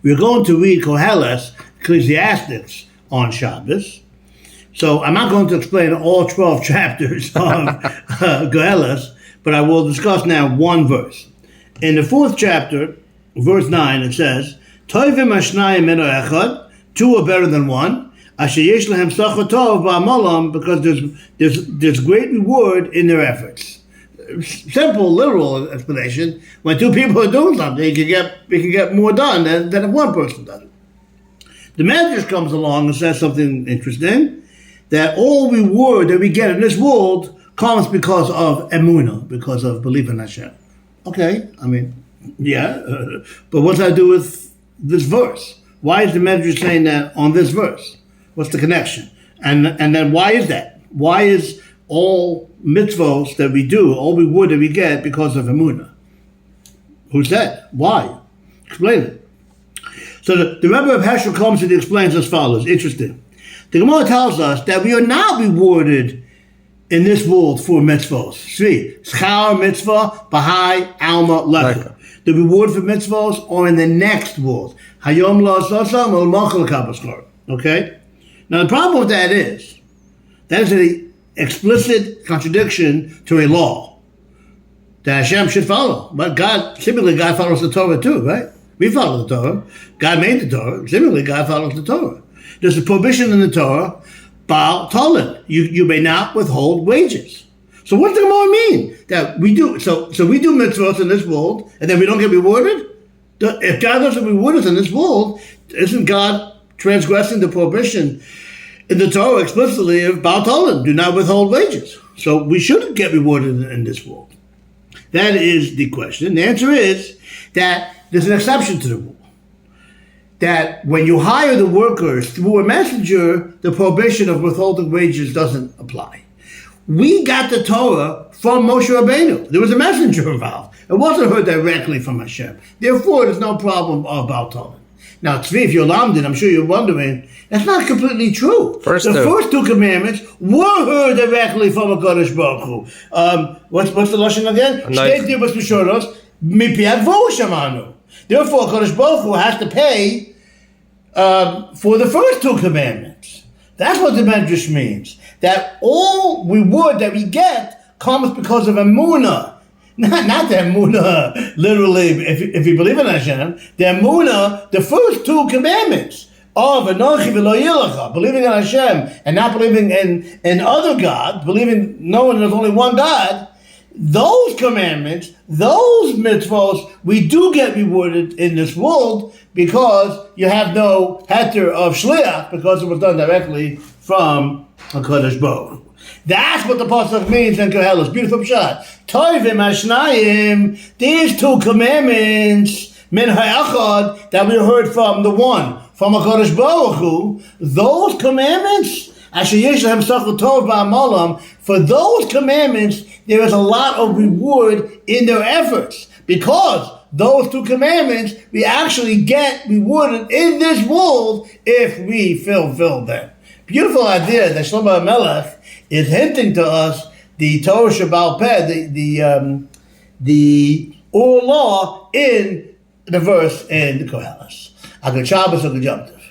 We're going to read Koheles, Ecclesiastics, on Shabbos. So I'm not going to explain all 12 chapters of Koheles, but I will discuss now one verse. In the 4th chapter, verse 9, it says, Toivim hashnayim meno echad, 2 are better than 1, asher yesh lahem sachar tov ba'amalam, because there's great reward in their efforts. Simple, literal explanation. When 2 people are doing something, we can get more done than if 1 person does it. The Medrash comes along and says something interesting, that all reward that we get in this world comes because of emunah, because of belief in Hashem. Okay, I mean, yeah, but what's that do with this verse? Why is the Medrash saying that on this verse? What's the connection? And then why is that? Why is all mitzvos that we do, all reward that we get because of emunah? Who said? Why? Explain it. So the Rebbe of Heschel comes and explains as follows. Interesting. The Gemara tells us that we are not rewarded in this world for mitzvos. See, schar mitzvah, bahai, alma, lecha. The reward for mitzvos are in the next world. Hayom la'asasa, malmachal kabaskar. Okay? Now the problem with that is an explicit contradiction to a law that Hashem should follow. But typically God follows the Torah too, right? We follow the Torah. God made the Torah. Typically God follows the Torah. There's a prohibition in the Torah, Baal Tolan. You may not withhold wages. So what does the Gemara mean? That we do, so we do mitzvahs in this world, and then we don't get rewarded? If God doesn't reward us in this world, isn't God transgressing the prohibition in the Torah explicitly of Baal Tolan? Do not withhold wages. So we shouldn't get rewarded in this world. That is the question. The answer is that there's an exception to the rule. That when you hire the workers through a messenger, the prohibition of withholding wages doesn't apply. We got the Torah from Moshe Rabbeinu. There was a messenger involved. It wasn't heard directly from Hashem. Therefore, there's no problem about Torah. Now, Tzvi, if you're lamdin, I'm sure you're wondering, that's not completely true. The first 2 commandments were heard directly from a Kodesh Baruch Hu. What's the lashon again? Therefore, Kodesh Baruch Hu has to pay for the first 2 commandments. That's what the Medrash means. That all reward that we get comes because of emunah. Not the emunah, literally, if you believe in Hashem. The emunah, the first 2 commandments of Anochi v'lo yilecha, believing in Hashem and not believing in other gods, knowing there's only one God. Those commandments, those mitzvos, we do get rewarded in this world because you have no heter of shliach because it was done directly from HaKadosh Baruch Hu. That's what the pasuk means in Koheles. Beautiful pshat. Toivim hashnayim, these 2 commandments, min ha'achad, that we heard from the one, from HaKadosh Baruch Hu, those commandments, asher yesh lahem sachar tov ba'amalam, for those commandments, there is a lot of reward in their efforts. Because those 2 commandments, we actually get rewarded in this world if we fulfill them. Beautiful idea that Shlomo HaMelech is hinting to us the Torah Shabbal Peh, the oral law in the verse in the Koheles. A good Shabbos, a good Yom Tov.